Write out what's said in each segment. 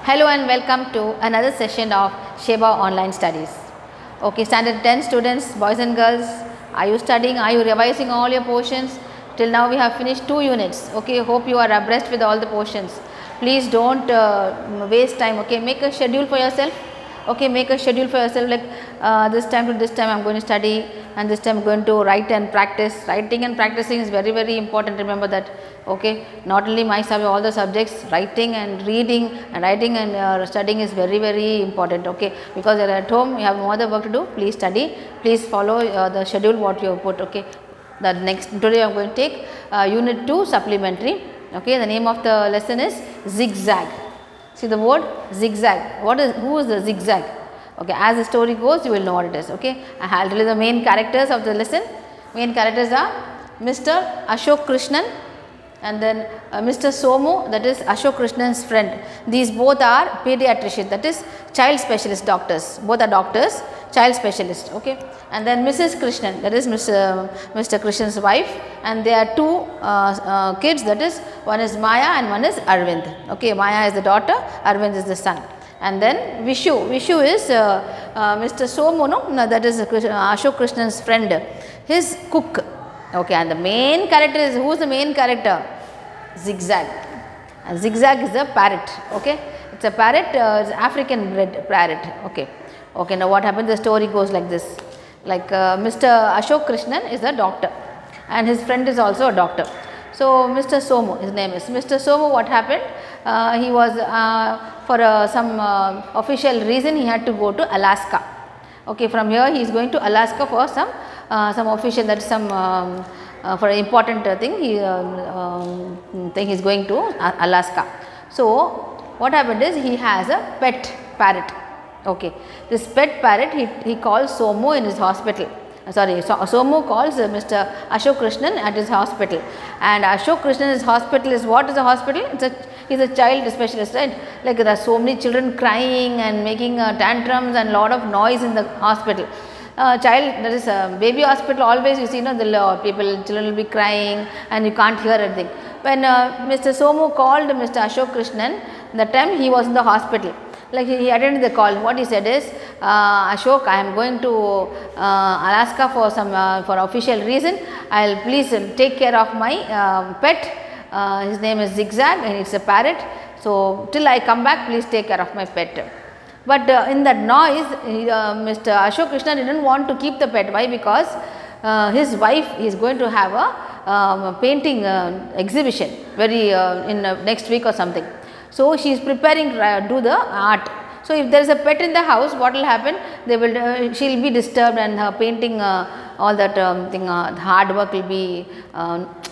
Hello and welcome to another session of Sheba Online Studies. Okay, standard 10 students, boys and girls, are you studying? Are you revising all your portions? Till now we have finished 2 units. Okay, hope you are abreast with all the portions. Please don't waste time. Okay, make a schedule for yourself. Okay, make a schedule for yourself like this time to this time I am going to study and this time I am going to write and practice. Writing and practicing is very important, remember that. Okay, not only my subject, all the subjects, writing and reading and writing and studying is very important. Okay, because you are at home, you have more other work to do. Please study, please follow the schedule what you have put. Okay, the next today I am going to take unit 2 supplementary. Okay, the name of the lesson is zigzag. See the word zigzag. Who is the zigzag? Okay, as the story goes, you will know what it is. Okay, I will tell you the main characters of the lesson. Main characters are Mr. Ashok Krishnan and then Mr. Somu, that is Ashok Krishnan's friend. These both are pediatricians, that is child specialist doctors. Both are doctors, child specialist. Okay, and then Mrs. Krishnan, that is Mr. Krishnan's wife, and there are 2 kids, that is one is Maya and one is Arvind. Okay, Maya is the daughter, Arvind is the son. And then Vishu is Mr. Somu, no, that is Ashok Krishnan's friend, his cook. Okay, and the main character is, who is the main character? Zigzag. And Zigzag is a parrot. Okay, it's a parrot, it's African bred parrot. Okay, now what happens? The story goes like this. Like Mr. Ashok Krishnan is a doctor and his friend is also a doctor. So Mr. Somu, his name is Mr. Somu. What happened? He was for some official reason he had to go to Alaska. Okay, from here he is going to Alaska for some official, that is some for an important thing. He is going to Alaska. So what happened is he has a pet parrot. Okay, this pet parrot he calls Somu in his hospital. Somu calls Mr. Ashok Krishnan at his hospital, and Ashok Krishnan's hospital is, what is a hospital? He is a child specialist, right? Like there are so many children crying and making tantrums and lot of noise in the hospital. Child, that is a baby hospital, always you see, children will be crying and you can't hear anything. When Mr. Somu called Mr. Ashok Krishnan, that time he was in the hospital. Like he attended the call. What he said is, Ashok, I am going to Alaska for some for official reason. I will please take care of my pet. His name is Zigzag and it's a parrot. So till I come back, please take care of my pet. But in that noise, Mr. Ashok Krishnan didn't want to keep the pet. Why? Because his wife is going to have a painting exhibition in next week or something. So she is preparing to do the art. So if there is a pet in the house, what will happen? She will be disturbed and her painting, all that hard work will be,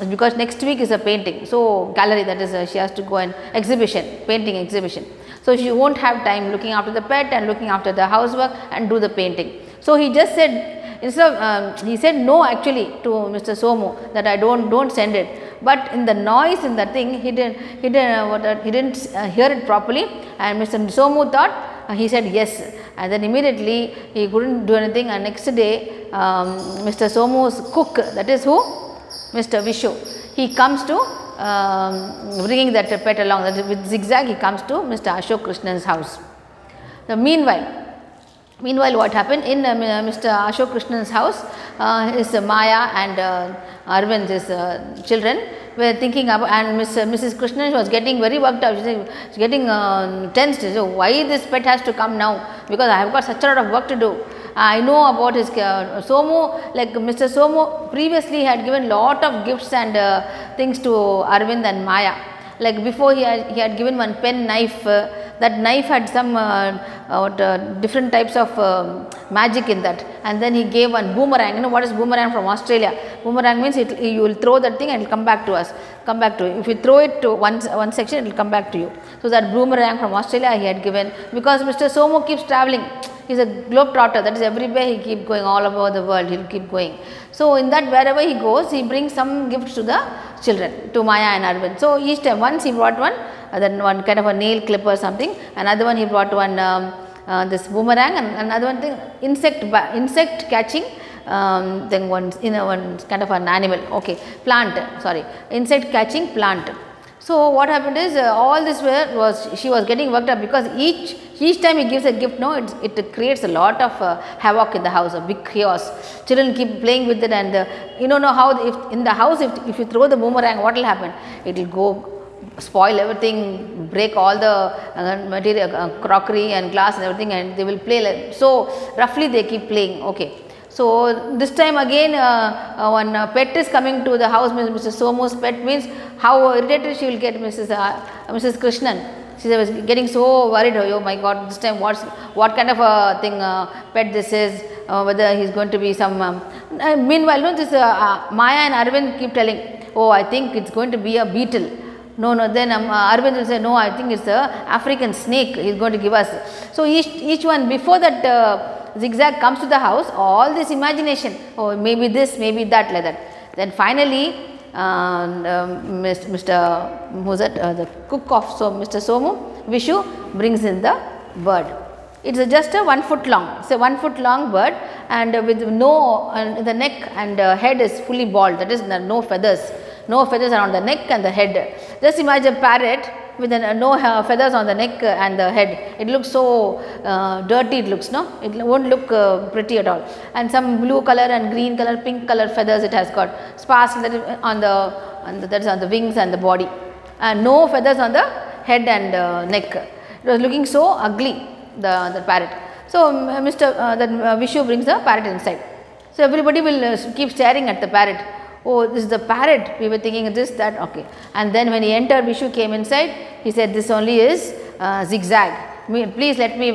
because next week is a painting. So gallery, that is she has to go an exhibition, painting exhibition. So she won't have time looking after the pet and looking after the housework and do the painting. So he just said, instead of, he said no actually to Mr. Somu, that I don't send it. But in the noise in that thing, he didn't hear it properly, and Mr. Somu thought, he said yes, and then immediately he couldn't do anything, and next day Mr. Somu's cook, that is who? Mr. Vishu, he comes to bringing that pet along, that with Zigzag he comes to Mr. Ashok Krishnan's house. Meanwhile, what happened in Mr. Ashok Krishnan's house, his Maya and Arvind, his children, were thinking about, and Mrs. Krishnan was getting very worked up. She was getting tensed. So why this pet has to come now? Because I have got such a lot of work to do. I know about his Somu, like Mr. Somu previously had given lot of gifts and things to Arvind and Maya. Like before he had given one pen knife. That knife had some different types of magic in that, and then he gave one boomerang. You know what is boomerang from Australia? Boomerang means you will throw that thing and it will come back to us, come back to you. If you throw it to one section, it will come back to you. So that boomerang from Australia he had given, because Mr. Somu keeps travelling. He is a globetrotter, that is everywhere he keeps going, all over the world he will keep going. So in that, wherever he goes, he brings some gifts to the children, to Maya and Arvind. So each time, once he brought one, then one kind of a nail clipper or something, another one he brought one this boomerang, and another one thing insect catching then one one kind of an animal, okay, plant, sorry, insect catching plant. So what happened is all this she was getting worked up because each time he gives a gift, no, it creates a lot of havoc in the house, a big chaos. Children keep playing with it, and you don't know how if in the house if you throw the boomerang, what will happen? It will go spoil everything, break all the material, crockery and glass and everything, and they will play. So roughly they keep playing. Okay. So this time again one pet is coming to the house. Mr. Somu's pet means how irritated she will get, Mrs. Krishnan. She was getting so worried. Oh my God! This time what kind of a thing pet this is? Whether he's going to be some. Meanwhile, no, this Maya and Arvind keep telling, oh, I think it's going to be a beetle. No, then Arvind will say, no, I think it's a African snake. He's going to give us. So each one before that. Zigzag comes to the house, all this imagination, oh maybe this, maybe that, like that. Then finally Mr. who's that, the cook of Mr. Somu, Vishu, brings in the bird. It is just a 1 foot long, it's a 1 foot long bird, and with no the neck and head is fully bald, that is no feathers around the neck and the head. Just imagine a parrot with no feathers on the neck and the head. It looks so dirty, it looks, no, it won't look pretty at all. And some blue color and green color, pink color feathers it has got, sparse on the wings and the body, and no feathers on the head and neck. It was looking so ugly, the parrot. So Vishu brings the parrot inside. So everybody will keep staring at the parrot. Oh, this is the parrot. We were thinking this, that, okay. And then when he entered, Vishu came inside. He said, this only is Zigzag. Please let me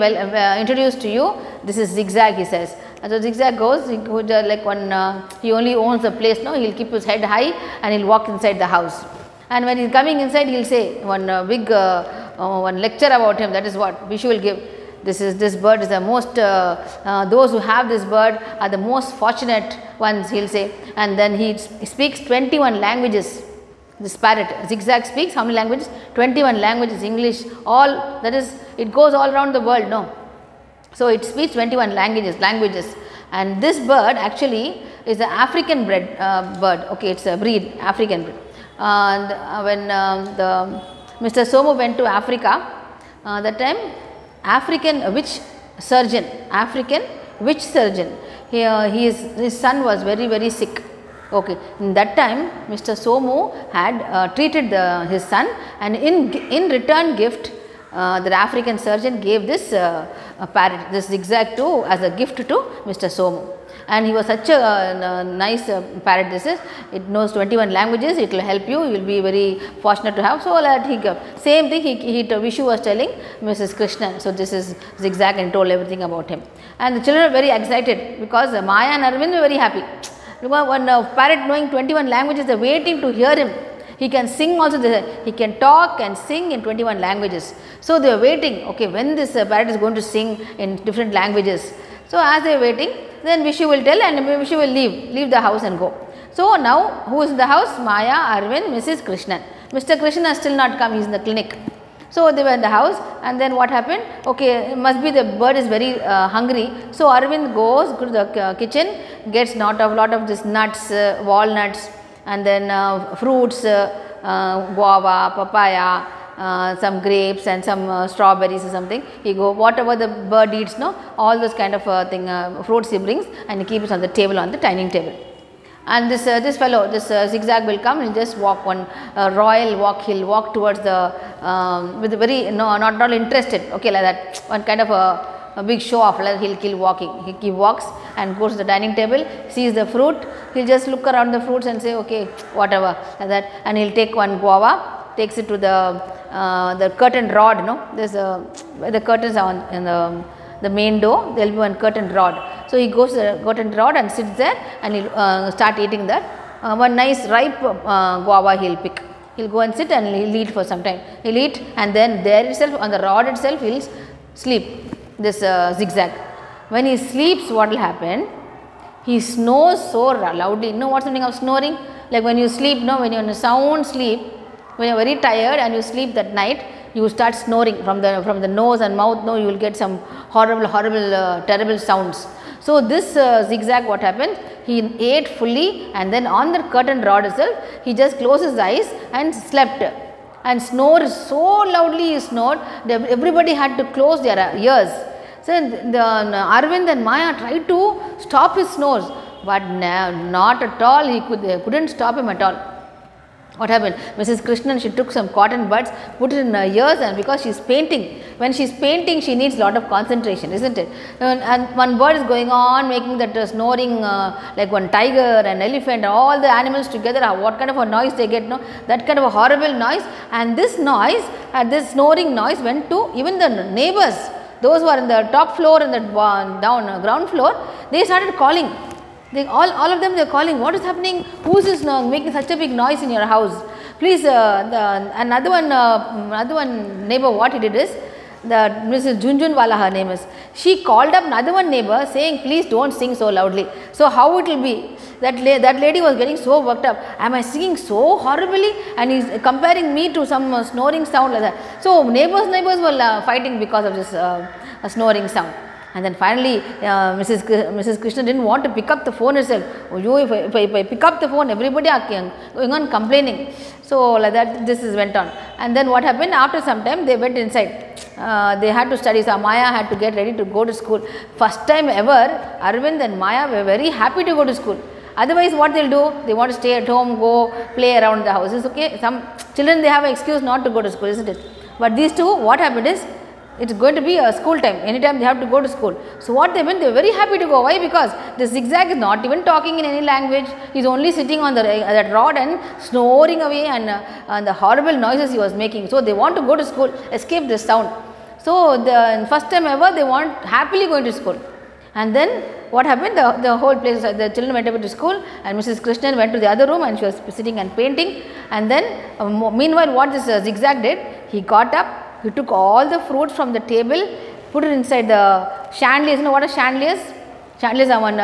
introduce to you. This is Zigzag, he says. And so Zigzag goes, like one, he only owns the place, no? He will keep his head high and he will walk inside the house. And when he is coming inside, he will say one big one lecture about him. That is what Vishu will give. This bird is the most, those who have this bird are the most fortunate ones, he will say. And then he speaks 21 languages, this parrot. Zigzag speaks how many languages? 21 languages, English, all, that is, it goes all around the world, no. So it speaks 21 languages. And this bird actually is an African bred bird, okay, it's a breed, African breed. And when Mr. Somu went to Africa, that time, African witch surgeon, his son was very sick. Okay, in that time Mr. Somu had treated his son, and in return gift the African surgeon gave this parrot, this Zigzag as a gift to Mr. Somu. And he was such a nice parrot. This is, it knows 21 languages, it will help you, you will be very fortunate to have. So that he gave. Same thing Vishu was telling Mrs. Krishnan. So this is Zigzag, and told everything about him. And the children were very excited because Maya and Arvind were very happy. One parrot knowing 21 languages, they are waiting to hear him. He can sing also, he can talk and sing in 21 languages. So they are waiting, okay, when this parrot is going to sing in different languages. So as they are waiting, then Vishu will tell, and Vishu will leave the house and go. So now who is in the house? Maya, Arvind, Mrs. Krishnan. Mr. Krishnan has still not come, he is in the clinic. So they were in the house, and then what happened? Okay, it must be the bird is very hungry. So Arvind goes to the kitchen, gets lot of this nuts, walnuts, and then fruits, guava, papaya, some grapes and some strawberries or something. He go whatever the bird eats, no, all those kind of fruits he brings, and he keeps it on the table, on the dining table. And this fellow, this Zigzag will come and just walk one royal walk. He'll walk towards the with very not interested. Okay, like that, one kind of a big show off. Like he'll walking. He walks and goes to the dining table, sees the fruit. He'll just look around the fruits and say, okay, whatever, like that. And he'll take one guava, takes it to the curtain rod. No, there's the curtains are in the main door. There will be one curtain rod. So he goes to the curtain rod and sits there, and he'll start eating that. One nice ripe guava he'll pick. He'll go and sit and he'll eat for some time. He'll eat, and then there itself, on the rod itself, he'll sleep. This Zigzag. When he sleeps, what will happen? He snores so loudly. You know what's the meaning of snoring? Like when you sleep, no, when you're in a sound sleep, when you're very tired and you sleep that night, you start snoring from the nose and mouth. No, you will get some horrible, terrible sounds. So this Zigzag, what happened? He ate fully, and then on the curtain rod itself, he just closed his eyes and slept. and snore so loudly he snored that everybody had to close their ears. So, Arvind and Maya tried to stop his snores, but not at all, they couldn't stop him at all. What happened? Mrs. Krishnan, she took some cotton buds, put it in her ears, and because she is painting, when she is painting she needs lot of concentration, isn't it? And one bird is going on making that snoring like one tiger and elephant, all the animals together, what kind of a noise they get, no? That kind of a horrible noise, and this noise, this snoring noise went to even the neighbors, those who are in the top floor and the ground floor, they started calling. All of them, they are calling, what is happening, who is this making such a big noise in your house? Please, another one neighbor, what he did is, Mrs. Junjunwala, her name is, she called up another one neighbor saying, please don't sing so loudly. So, how it will be? That lady was getting so worked up, am I singing so horribly, and he is comparing me to some snoring sound like that. So, neighbors were fighting because of this snoring sound. And then finally, Mrs. Krishna didn't want to pick up the phone herself. Oh, if I pick up the phone, everybody are going on complaining. So, like that this went on. And then what happened, after some time they went inside. They had to study. So, Maya had to get ready to go to school. First time ever, Arvind and Maya were very happy to go to school. Otherwise, what they will do? They want to stay at home, go play around the house. It's okay. Some children, they have an excuse not to go to school, isn't it? But these two, what happened is, it is going to be a school time, anytime they have to go to school. So, what they went, they were very happy to go. Why? Because the zigzag is not even talking in any language, he is only sitting on that rod and snoring away, and the horrible noises he was making. So, they want to go to school, escape this sound. So, the first time ever, they want happily going to school. And then what happened, the whole place, the children went away to school, and Mrs. Krishnan went to the other room and she was sitting and painting. And then meanwhile, what this zigzag did, he got up, he took all the fruits from the table, put it inside the chandeliers. You know what are chandeliers? Chandeliers are one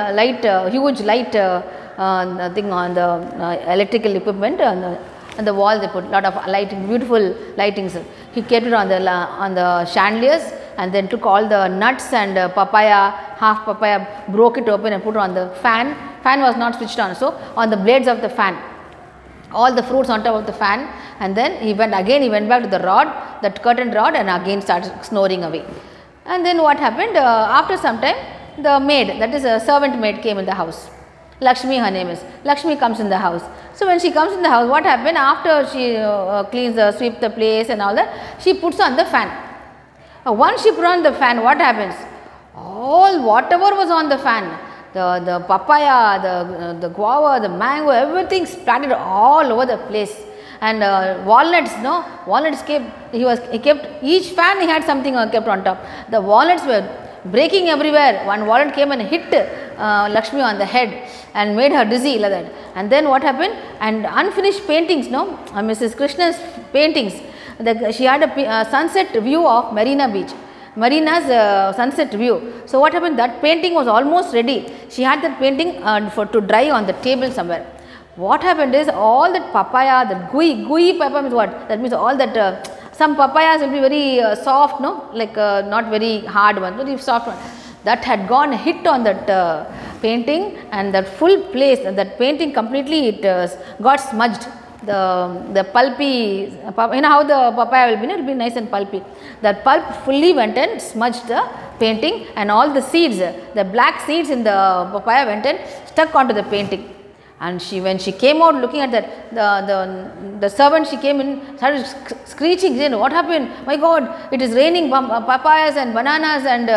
huge light thing on the electrical equipment on the wall. They put lot of lighting, beautiful lightings. He kept it on the chandeliers, and then took all the nuts and papaya, half papaya, broke it open and put it on the fan. Fan was not switched on, so on the blades of the fan, all the fruits on top of the fan. And then he went back to the rod, that curtain rod, and again started snoring away. And then what happened, after some time, the maid, that is a servant maid, came in the house. Lakshmi, her name is. Lakshmi comes in the house. So, when she comes in the house, what happened, after she sweep the place and all that, she puts on the fan. Once she put on the fan, what happens? Whatever was on the fan, the papaya, the guava, the mango, everything splattered all over the place. And walnuts he kept each fan, he had something kept on top. The walnuts were breaking everywhere. One walnut came and hit Lakshmi on the head and made her dizzy like that. And then what happened? And unfinished paintings, Mrs. Krishna's paintings. She had a sunset view of Marina Beach. Marina's sunset view. So, what happened? That painting was almost ready. She had that painting to dry on the table somewhere. What happened is, all that papaya, that gooey papaya means what? That means all that some papayas will be very soft, like not very hard one, very soft one. That had gone hit on that painting, and that full place, that painting completely it got smudged. The pulpy, you know how the papaya will be, it will be nice and pulpy. That pulp fully went and smudged the painting, and all the seeds, the black seeds in the papaya went and stuck onto the painting. And when she came out looking at that, the servant, she came in, started screeching, saying, what happened? My God, it is raining papayas and bananas and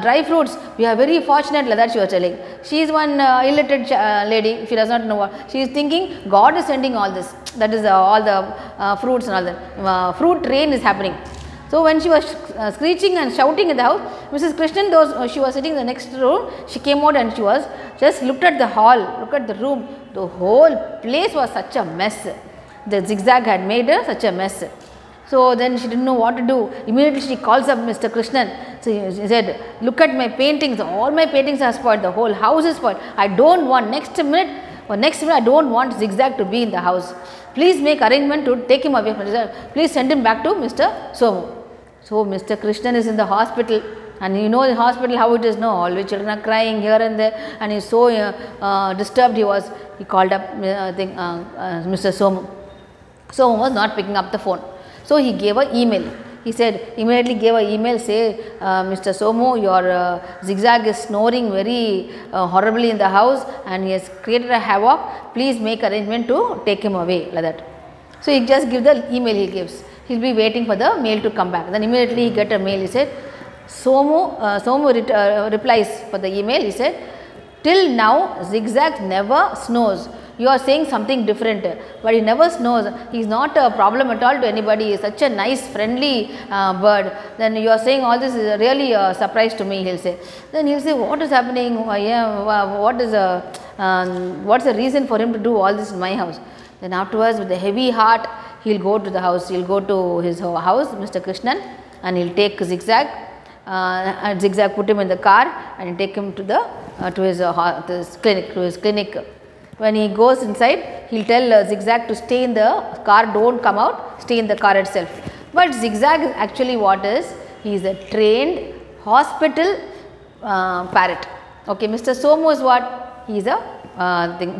dry fruits. We are very fortunate, like that she was telling. She is one illiterate lady, she does not know what. She is thinking, God is sending all this. That is all the fruits and all that. Fruit rain is happening. So, when she was screeching and shouting in the house, Mrs. Krishnan, she was sitting in the next room, she came out and she was just looked at the hall, looked at the room. The whole place was such a mess. The zigzag had made her such a mess. So, then she did not know what to do. Immediately she calls up Mr. Krishnan. So, she said, look at my paintings, all my paintings are spoiled, the whole house is spoiled. I do not want, next minute I do not want zigzag to be in the house. Please make arrangement to take him away. Please send him back to Mr. Somu. So, Mr. Krishnan is in the hospital, and you know the hospital how it is, always children are crying here and there, and he is so disturbed he called up Mr. Somu. Somu was not picking up the phone. So he gave an email. He said, immediately gave an email, say, Mr. Somu, your zigzag is snoring very horribly in the house and he has created a havoc. Please make arrangement to take him away, like that. So he just gives the email he gives. He will be waiting for the mail to come back. Then immediately he get a mail. He said, Somu replies for the email. He said, till now zigzag never snores. You are saying something different, but he never snores. He is not a problem at all to anybody. He is such a nice, friendly bird. Then you are saying all this is really a surprise to me, he will say. Then he will say, what is happening? What's the reason for him to do all this in my house? Then afterwards, with a heavy heart, he will go to the house. He will go to his house, Mr. Krishnan, and he will take zigzag. And zigzag put him in the car and take him to his clinic. When he goes inside, he will tell zigzag to stay in the car, don't come out, stay in the car itself. But zigzag is actually what is? He is a trained hospital parrot. Okay, Mr. Somu is what? He is a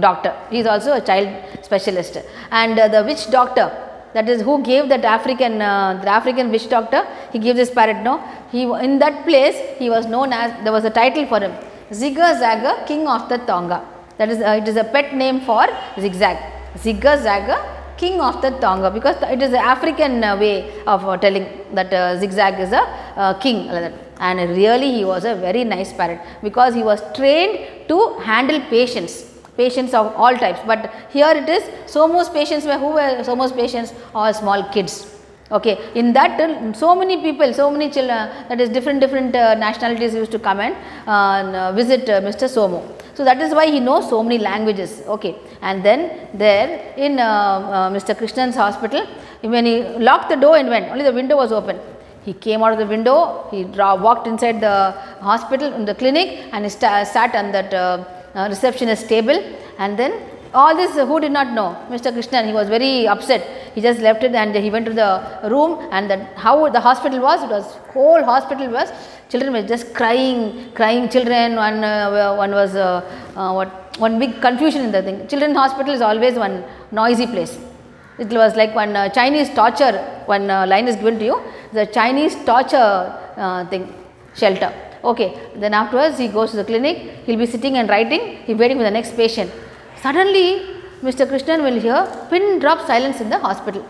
doctor. He is also a child specialist. And the witch doctor, that is who gave that African witch doctor, he gave this parrot, no? In that place, he was known as, there was a title for him, Zigga Zagga, King of the Tonga. That is, it is a pet name for zigzag. Zigga Zagga, King of the Tonga, because it is an African way of telling that zigzag is a king. And really he was a very nice parrot, because he was trained to handle patients of all types. But here it is, Somu's patients were, who were Somu's patients? All small kids. Okay, in that so many people, so many children, that is different nationalities used to come and visit Mr. Somu. So that is why he knows so many languages. Okay, and then there in Mr. Krishnan's hospital, when he locked the door and went, only the window was open. He came out of the window, he walked inside the hospital, in the clinic, and he sat on that receptionist table. And then all this, who did not know? Mr. Krishnan, he was very upset. He just left it and he went to the room, and how the hospital was, it was, whole hospital was, children were just crying children. One was one big confusion in the thing. Children's hospital is always one noisy place. It was like one Chinese torture, one line is given to you, the Chinese torture shelter. Okay, then afterwards he goes to the clinic, he will be sitting and writing, he is waiting for the next patient. Suddenly Mr. Krishnan will hear pin drop silence in the hospital.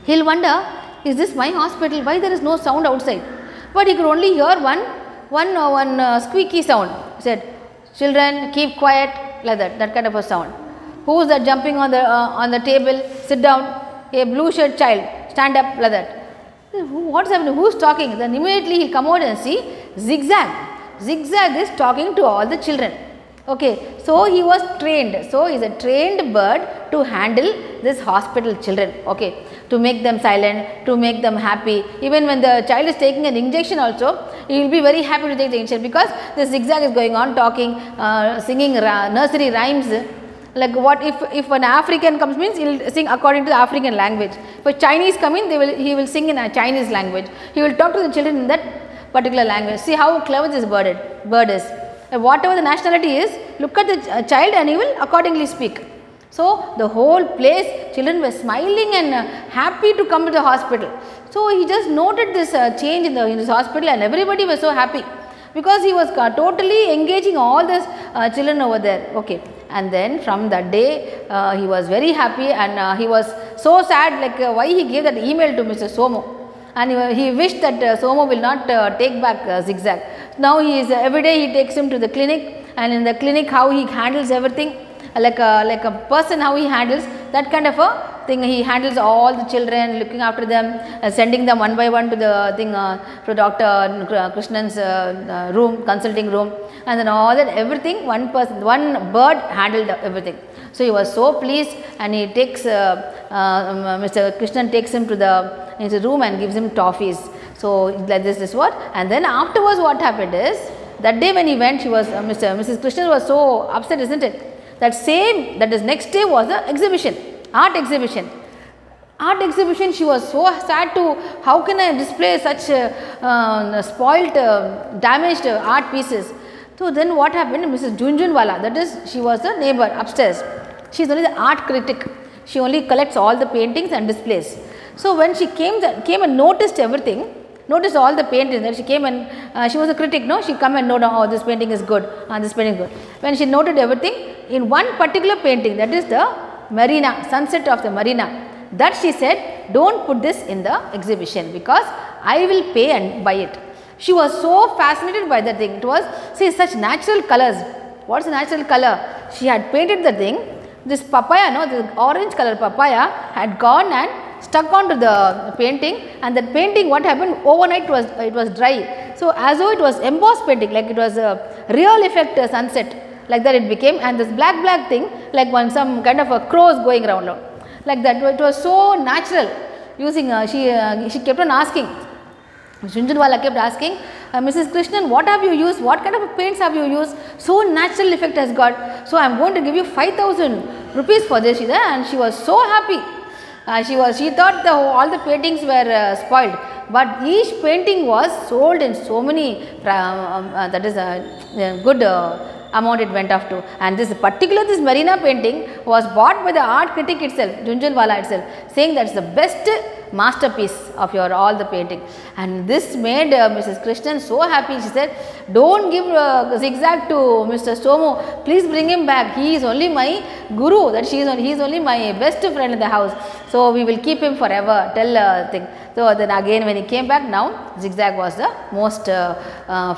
He will wonder, is this my hospital? Why there is no sound outside? But he could only hear one squeaky sound. He said, children keep quiet, like that kind of a sound. Who is that jumping on the table? Sit down. A blue shirt child, stand up, like that. What is happening? Who is talking? Then immediately he will come out and see zigzag. Zigzag is talking to all the children. Okay, so he was trained. So he is a trained bird to handle this hospital children. Okay, to make them silent, to make them happy. Even when the child is taking an injection also, he will be very happy to take the injection, because the zigzag is going on talking, singing nursery rhymes. Like what if an African comes, means he will sing according to the African language. If a Chinese come in, he will sing in a Chinese language. He will talk to the children in that particular language. See how clever this bird is. Whatever the nationality is, look at the child and he will accordingly speak. So the whole place, children were smiling and happy to come to the hospital. So he just noted this change in his hospital, and everybody was so happy, because he was totally engaging all these children over there. Okay, and then from that day he was very happy, and he was so sad, like why he gave that email to Mr. Somu. And he wished that Somu will not take back zigzag. Now he is every day he takes him to the clinic, and in the clinic how he handles everything, like a person how he handles, that kind of a thing. He handles all the children, looking after them, sending them one by one to the thing, to Dr. Krishnan's room, consulting room, and then all that, everything, one bird handled everything. So he was so pleased, and he takes Mr. Krishnan takes him to his room and gives him toffees. So like this what, and then afterwards what happened is, that day when he went, Mrs. Krishnan was so upset, isn't it? That is next day was the exhibition, art exhibition. She was so sad to, how can I display such spoilt, damaged art pieces. So then what happened, Mrs. Junjunwala, that is, she was the neighbor upstairs. She is only the art critic. She only collects all the paintings and displays. So when she came and noticed everything, noticed all the paintings, and she came and she was a critic, no? She come and noted, oh, this painting is good, this painting is good. When she noted everything, in one particular painting, that is the marina, sunset of the marina, that she said, don't put this in the exhibition because I will pay and buy it. She was so fascinated by the thing. It was, see, such natural colors. What is the natural color? She had painted the thing. This papaya, no, the orange color papaya had gone and stuck onto the painting, and that painting, what happened, overnight it was dry. So as though it was embossed painting, like it was a real effect sunset, like that it became, and this black thing, like one some kind of a crows going around, like that. It was so natural. Using she kept on asking. Jhunjhunwala kept asking, Mrs. Krishnan, what have you used? What kind of paints have you used? So natural effect has got. So I am going to give you 5,000 rupees for this, and she was so happy. She thought all the paintings were spoiled, but each painting was sold in so many, that is a good amount it went off to. And this marina painting was bought by the art critic itself, Jhunjhunwala itself, saying that is the best masterpiece of your all the painting. And this made Mrs. Krishnan so happy. She said, don't give zigzag to Mr. Somu, please bring him back. He is only my guru, that he is only my best friend in the house. So we will keep him forever, tell thing. So then again when he came back, now Zigzag was the most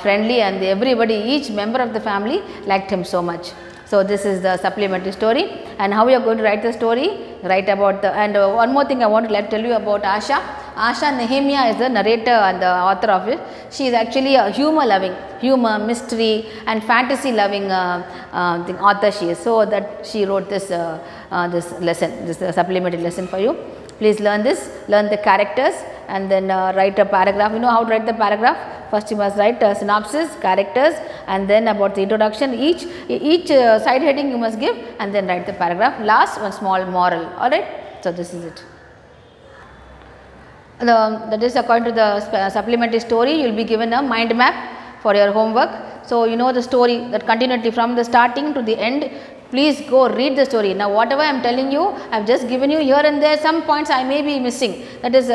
friendly, and everybody, each member of the family liked him so much. So this is the supplementary story, and how we are going to write the story, write about the, and one more thing I want to tell you about Asha. Asha Nehemiah is the narrator and the author of it. She is actually a humor, mystery and fantasy loving author she is. So that she wrote this this lesson, this supplementary lesson for you. Please learn this, learn the characters, and then write a paragraph. You know how to write the paragraph? First you must write a synopsis, characters, and then about the introduction. Each side heading you must give, and then write the paragraph. Last, one small moral. Alright. So this is it. That is according to the supplementary story. You will be given a mind map for your homework. So you know the story, that continuity from the starting to the end. Please go read the story. Now whatever I am telling you, I have just given you here and there some points I may be missing, that is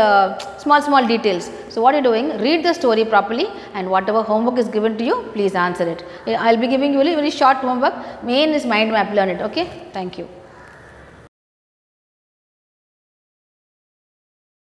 small details. So what you are doing, read the story properly, and whatever homework is given to you, please answer it. I will be giving you very short homework. Main is mind map, learn it. Okay. Thank you.